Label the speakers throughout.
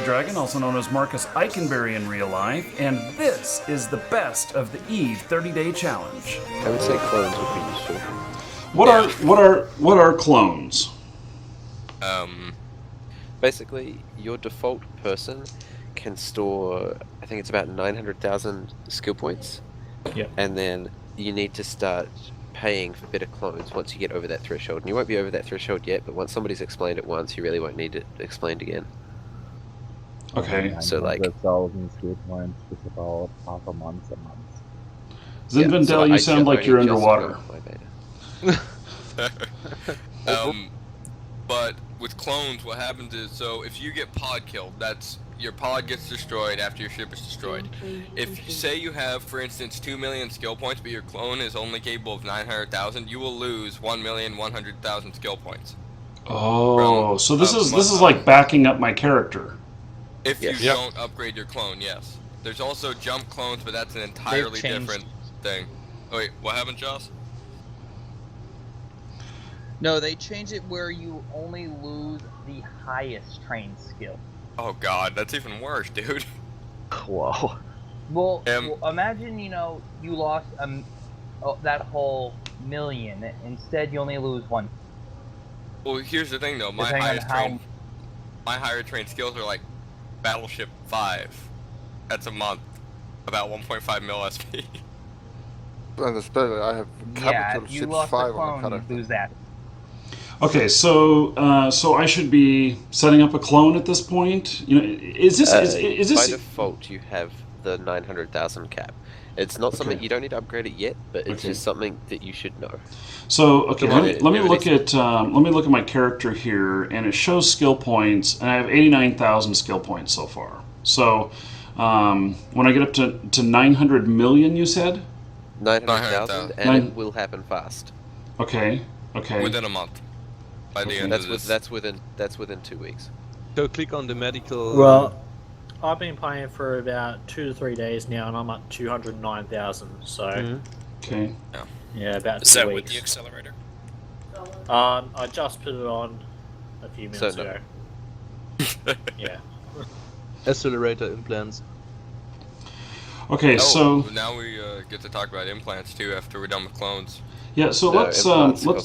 Speaker 1: Dragon, also known as Marcus Eichenberry in real life, and this is the best of the Eve 30-day challenge.
Speaker 2: I would say clones would be useful.
Speaker 1: What are clones?
Speaker 2: Basically, your default person can store, I think it's about 900,000 skill points.
Speaker 3: Yep.
Speaker 2: And then you need to start paying for better clones once you get over that threshold. And you won't be over that threshold yet, but once somebody's explained it once, you really won't need it explained again.
Speaker 1: Okay.
Speaker 2: So like
Speaker 4: 100,000 skill points is about half a month.
Speaker 1: Zinfandel, you sound like you're underwater.
Speaker 5: But with clones, what happens is, so if you get pod killed, that's your pod gets destroyed after your ship is destroyed. If you say you have, for instance, 2 million skill points, but your clone is only capable of 900,000, you will lose 1,100,000 skill points.
Speaker 1: Oh, so this is like backing up my character.
Speaker 5: If you don't upgrade your clone, yes. There's also jump clones, but that's an entirely different thing. Oh, wait, what happened, Joss?
Speaker 6: No, they changed it where you only lose the highest trained skill.
Speaker 5: Oh god, that's even worse, dude.
Speaker 2: Whoa.
Speaker 6: Well, imagine, you lost that whole million. Instead, you only lose one.
Speaker 5: Well, here's the thing, though. My higher trained skills are like Battleship 5. That's a month. About 1.5 mil SP.
Speaker 7: And especially, I have capital
Speaker 6: if you
Speaker 7: ship
Speaker 6: lost
Speaker 7: 5
Speaker 6: the
Speaker 7: on
Speaker 6: clone,
Speaker 7: the
Speaker 6: you lose that.
Speaker 1: Okay, so I should be setting up a clone at this point. Is this
Speaker 2: by default you have the 900,000 cap. It's not something you don't need to upgrade it yet, but it's just something that you should know.
Speaker 1: So let me look at my character here, and it shows skill points, and I have 89,000 skill points so far. So when I get up to 900 million, you said
Speaker 2: 900,000, and it will happen fast.
Speaker 1: Okay.
Speaker 5: Within a month. By the end of this.
Speaker 2: That's within 2 weeks.
Speaker 3: So click on the medical.
Speaker 8: Well, I've been playing for about 2 to 3 days now, and I'm at 209,000. So,
Speaker 1: okay,
Speaker 8: yeah, about 2 weeks.
Speaker 9: Is that with the accelerator?
Speaker 8: I just put it on a few minutes ago. Yeah.
Speaker 3: Accelerator implants.
Speaker 1: Okay, so
Speaker 5: now we get to talk about implants too after we're done with clones.
Speaker 1: Yeah, so let's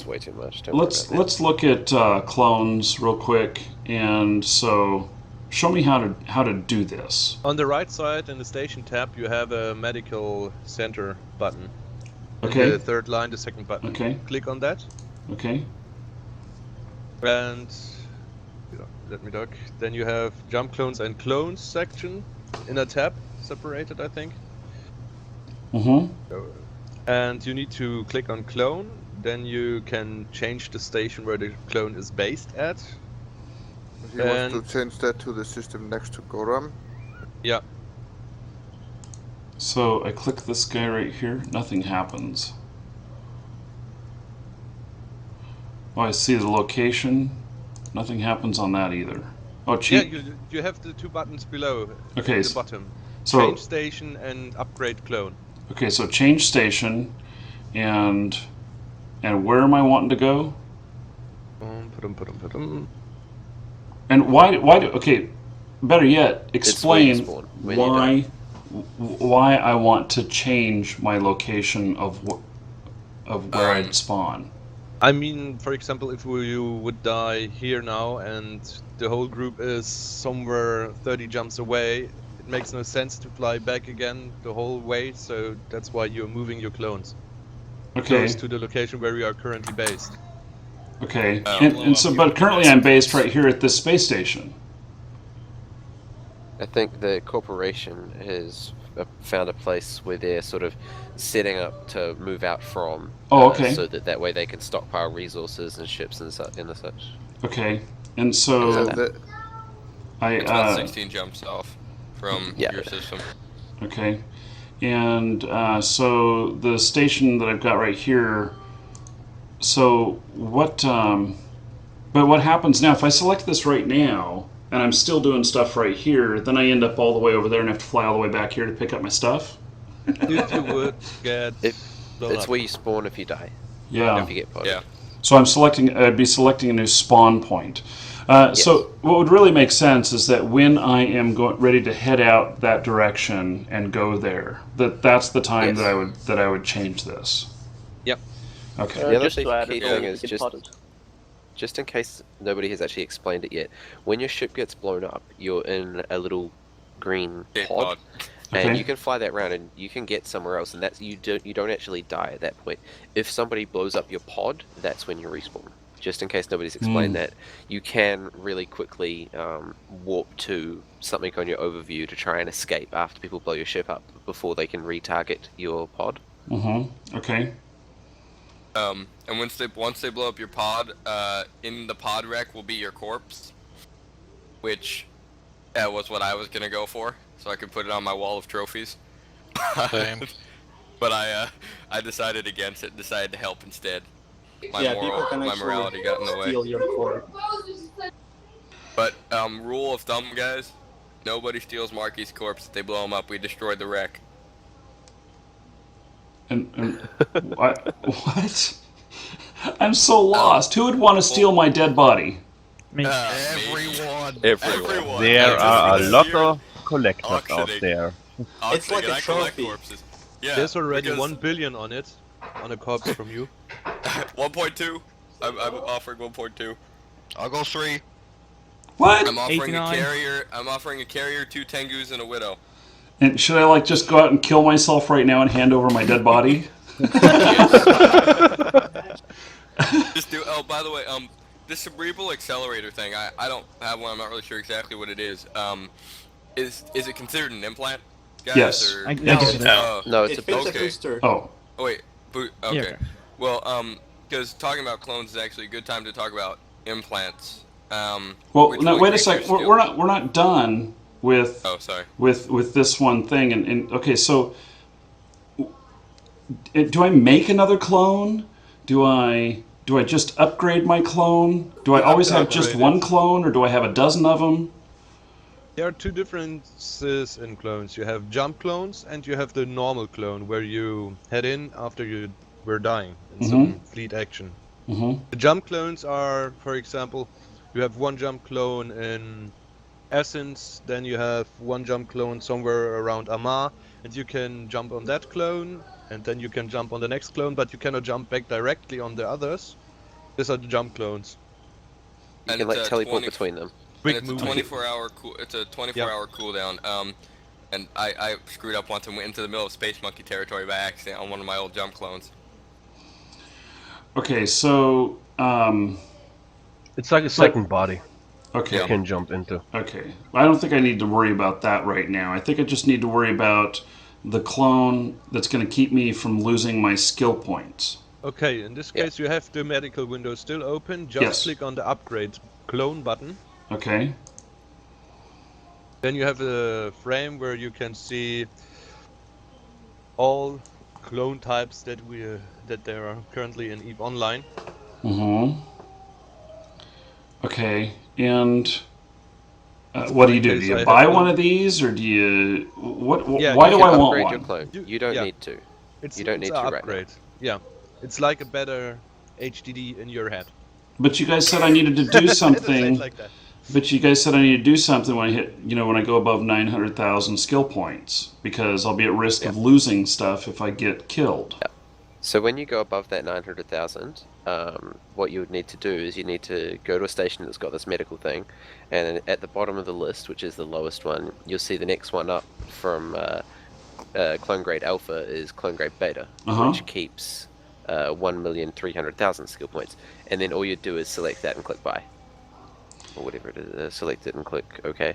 Speaker 2: way too much.
Speaker 1: Let's look at clones real quick, and so show me how to do this.
Speaker 3: On the right side in the station tab, you have a medical center button.
Speaker 1: Okay.
Speaker 3: In the third line, the second button.
Speaker 1: Okay.
Speaker 3: Click on that.
Speaker 1: Okay.
Speaker 3: And let me look. Then you have jump clones and clones section in a tab, separated, I think. And you need to click on clone, then you can change the station where the clone is based at.
Speaker 7: He wants to change that to the system next to Goram.
Speaker 3: Yeah.
Speaker 1: So I click this guy right here, nothing happens. Oh, I see the location, nothing happens on that either. Oh,
Speaker 3: yeah, you have the two buttons below,
Speaker 1: okay,
Speaker 3: at the bottom.
Speaker 1: So
Speaker 3: change station and upgrade clone.
Speaker 1: Okay, so change station, and where am I wanting to go? And why okay, better yet, explain why I want to change my location of where I'd spawn.
Speaker 3: I mean, for example, if you would die here now and the whole group is somewhere 30 jumps away, it makes no sense to fly back again the whole way, so that's why you're moving your clones close to the location where we are currently based.
Speaker 1: Okay, and so, but currently I'm based right here at this space station.
Speaker 2: I think the corporation has found a place where they're sort of setting up to move out from.
Speaker 1: Oh, okay.
Speaker 2: So that way they can stockpile resources and ships and such.
Speaker 1: Okay, and so
Speaker 5: it's about 16 jumps off from your system.
Speaker 1: Okay, And so the station that I've got right here. So what? But what happens now if I select this right now and I'm still doing stuff right here? Then I end up all the way over there and have to fly all the way back here to pick up my stuff.
Speaker 3: If you would get blown
Speaker 2: It's
Speaker 3: up.
Speaker 2: where you spawn if you die.
Speaker 1: Yeah.
Speaker 2: If you get podded.
Speaker 5: Yeah.
Speaker 1: So I'd be selecting a new spawn point. So what would really make sense is that when I am ready to head out that direction and go there, that's the time that I would change this.
Speaker 3: Yep.
Speaker 1: Okay.
Speaker 2: The other
Speaker 9: Just to add
Speaker 2: key
Speaker 9: it,
Speaker 2: thing
Speaker 9: you
Speaker 2: is
Speaker 9: get
Speaker 2: just
Speaker 9: potted.
Speaker 2: just in case nobody has actually explained it yet. When your ship gets blown up, you're in a little green
Speaker 5: Dead
Speaker 2: pod.
Speaker 5: pod.
Speaker 2: And
Speaker 1: Okay.
Speaker 2: you can fly that around, and you can get somewhere else, and that's you don't actually die at that point. If somebody blows up your pod, that's when you respawn. Just in case nobody's explained that, you can really quickly warp to something on your overview to try and escape after people blow your ship up before they can retarget your pod.
Speaker 1: Okay.
Speaker 5: And once they blow up your pod, in the pod wreck will be your corpse, which was what I was gonna go for, so I could put it on my wall of trophies.
Speaker 10: Same.
Speaker 5: But I decided against it. Decided to help instead. My
Speaker 9: People can
Speaker 5: my morality got in the way.
Speaker 9: steal your core.
Speaker 5: But rule of thumb, guys: nobody steals Marky's corpse. If they blow him up, we destroyed the wreck.
Speaker 1: And what? I'm so lost. Who would want to steal my dead body?
Speaker 5: Everyone.
Speaker 11: There are a lot of collectors out there.
Speaker 5: It's
Speaker 9: like a trophy.
Speaker 5: Corpses. Yeah,
Speaker 3: There's already
Speaker 5: because
Speaker 3: 1 billion on it, on a corpse from you.
Speaker 5: 1.2. I'm offering 1.2.
Speaker 10: I'll go 3.
Speaker 1: What?
Speaker 5: I'm offering
Speaker 12: 89.
Speaker 5: a carrier. I'm offering a carrier, 2 Tengus, and a widow.
Speaker 1: And should I just go out and kill myself right now and hand over my dead body?
Speaker 5: Just do. Oh, by the way, this cerebral accelerator thing. I don't have one. I'm not really sure exactly what it is. Is it considered an implant, guys?
Speaker 1: Yes.
Speaker 5: Or,
Speaker 2: No, it's
Speaker 9: It
Speaker 2: a
Speaker 9: fits a
Speaker 5: okay.
Speaker 9: booster.
Speaker 1: Oh.
Speaker 5: Oh wait, okay.
Speaker 12: Yeah.
Speaker 5: Well, because talking about clones is actually a good time to talk about implants.
Speaker 1: Well,
Speaker 5: which
Speaker 1: no,
Speaker 5: will
Speaker 1: wait a
Speaker 5: increase your
Speaker 1: sec.
Speaker 5: skill.
Speaker 1: We're not done with
Speaker 5: Oh, sorry.
Speaker 1: with this one thing. And okay, so do I make another clone? Do I just upgrade my clone? Do I always have just one clone, or do I have a dozen of them?
Speaker 3: There are 2 differences in clones. You have jump clones and you have the normal clone where you head in after you were dying in some fleet action. The jump clones are, for example, you have 1 jump clone in Essence, then you have 1 jump clone somewhere around Amar, and you can jump on that clone, and then you can jump on the next clone, but you cannot jump back directly on the others. These are the jump clones.
Speaker 2: You
Speaker 5: And
Speaker 2: can
Speaker 5: it's a
Speaker 2: teleport
Speaker 5: 20
Speaker 2: between them.
Speaker 3: Quick
Speaker 5: and it's a
Speaker 3: movie.
Speaker 5: 24-hour It's a 24-hour cooldown. And I screwed up once and went into the middle of Space Monkey territory by accident on one of my old jump clones.
Speaker 1: Okay, so
Speaker 11: It's like a second body
Speaker 1: okay.
Speaker 11: you can jump into.
Speaker 1: Okay. I don't think I need to worry about that right now. I think I just need to worry about the clone that's going to keep me from losing my skill points.
Speaker 3: Okay, in this case you have the medical window still open. Just click on the upgrade clone button.
Speaker 1: Okay.
Speaker 3: Then you have a frame where you can see all clone types that there are currently in EVE Online.
Speaker 1: Okay, and what do you do? Do you buy one of these, or do you? Why do I want
Speaker 2: Your
Speaker 1: one?
Speaker 2: clone. You don't need to. You don't need to right
Speaker 3: upgrade. Yeah, it's like a better HDD in your head.
Speaker 1: But you guys said I needed to do something.
Speaker 3: Like that.
Speaker 1: But you guys said I need to do something when I hit, when I go above 900,000 skill points, because I'll be at risk of losing stuff if I get killed.
Speaker 2: Yeah. So when you go above that 900,000, what you would need to do is you need to go to a station that's got this medical thing, and at the bottom of the list, which is the lowest one, you'll see the next one up from Clone Grade Alpha is Clone Grade Beta, which keeps 1,300,000 skill points. And then all you do is select that and click Buy. Or whatever it is, select it and click OK.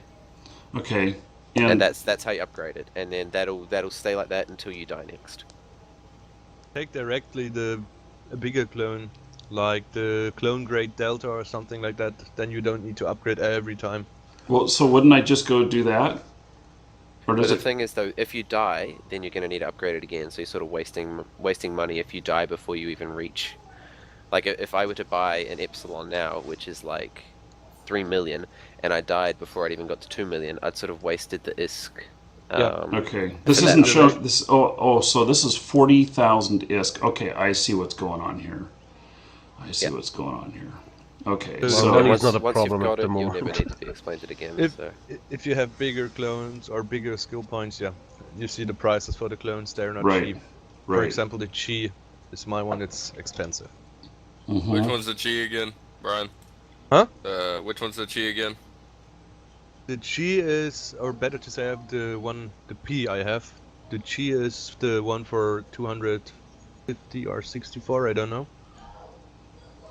Speaker 1: Okay.
Speaker 2: And that's how you upgrade it. And then that'll stay like that until you die next.
Speaker 3: Take directly a bigger clone, like the Clone Grade Delta or something like that. Then you don't need to upgrade every time.
Speaker 1: Well, so wouldn't I just go do that? Or
Speaker 2: But
Speaker 1: does
Speaker 2: the
Speaker 1: it?
Speaker 2: thing is, though, if you die, then you're going to need to upgrade it again. So you're sort of wasting money if you die before you even reach. Like if I were to buy an Epsilon now, which is like 3 million, and I died before I'd even got to 2 million, I'd sort of wasted the ISK.
Speaker 1: Okay. This isn't show. This. So this is 40,000 ISK. Okay, I see what's going on here. What's going on here. Okay. So
Speaker 11: money's not a
Speaker 2: once
Speaker 11: problem
Speaker 2: you've got
Speaker 11: at the
Speaker 2: it, you'll
Speaker 11: moment.
Speaker 2: never need to be explained it again.
Speaker 3: If you have bigger clones or bigger skill points, you see the prices for the clones. They're not
Speaker 1: Right.
Speaker 3: cheap.
Speaker 1: Right.
Speaker 3: For example, the Chi is my one. It's expensive.
Speaker 1: Mhm.
Speaker 5: Which one's the Chi again, Brian?
Speaker 3: Huh?
Speaker 5: Which one's the Chi again?
Speaker 3: The Chi is, or better to say, I have the P I have. The Chi is the one for 250 or 64, I don't know.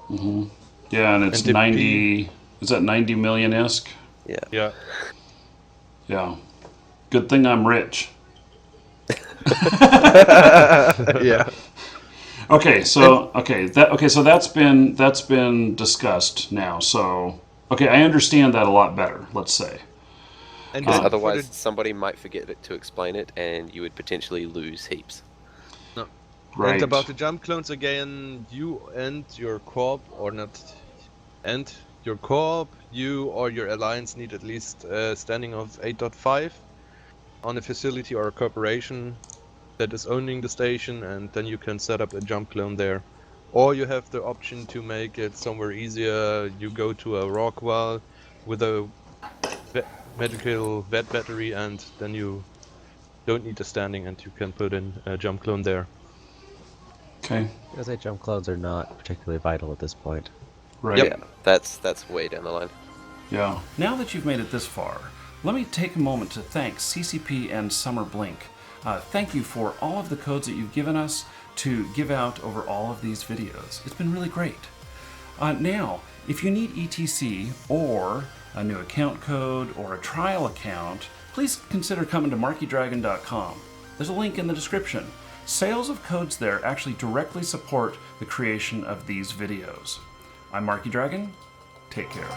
Speaker 1: Mhm. Yeah, and it's
Speaker 3: And the
Speaker 1: 90. Is that 90 million ISK?
Speaker 2: Yeah.
Speaker 3: Yeah.
Speaker 1: Yeah. Good thing I'm rich.
Speaker 3: Yeah.
Speaker 1: Okay, so so that's been discussed now. So I understand that a lot better. Let's say.
Speaker 3: And
Speaker 2: Because
Speaker 3: then
Speaker 2: otherwise, somebody might forget to explain it, and you would potentially lose heaps.
Speaker 3: No.
Speaker 1: Right.
Speaker 3: And about the jump clones again, you and your Corp, or not, and your Corp, you or your alliance need at least a standing of 8.5 on a facility or a corporation that is owning the station, and then you can set up a jump clone there. Or you have the option to make it somewhere easier. You go to a Rockwell with a magical vet battery, and then you don't need the standing, and you can put in a jump clone there.
Speaker 1: Okay.
Speaker 9: Because jump clones are not particularly vital at this point.
Speaker 1: Right.
Speaker 2: Yeah, that's way down the line.
Speaker 1: Yeah. Now that you've made it this far, let me take a moment to thank CCP and Summer Blink. Thank you for all of the codes that you've given us to give out over all of these videos. It's been really great. Now, if you need ETC or a new account code or a trial account, please consider coming to markydragon.com. There's a link in the description. Sales of codes there actually directly support the creation of these videos. I'm Marky Dragon. Take care.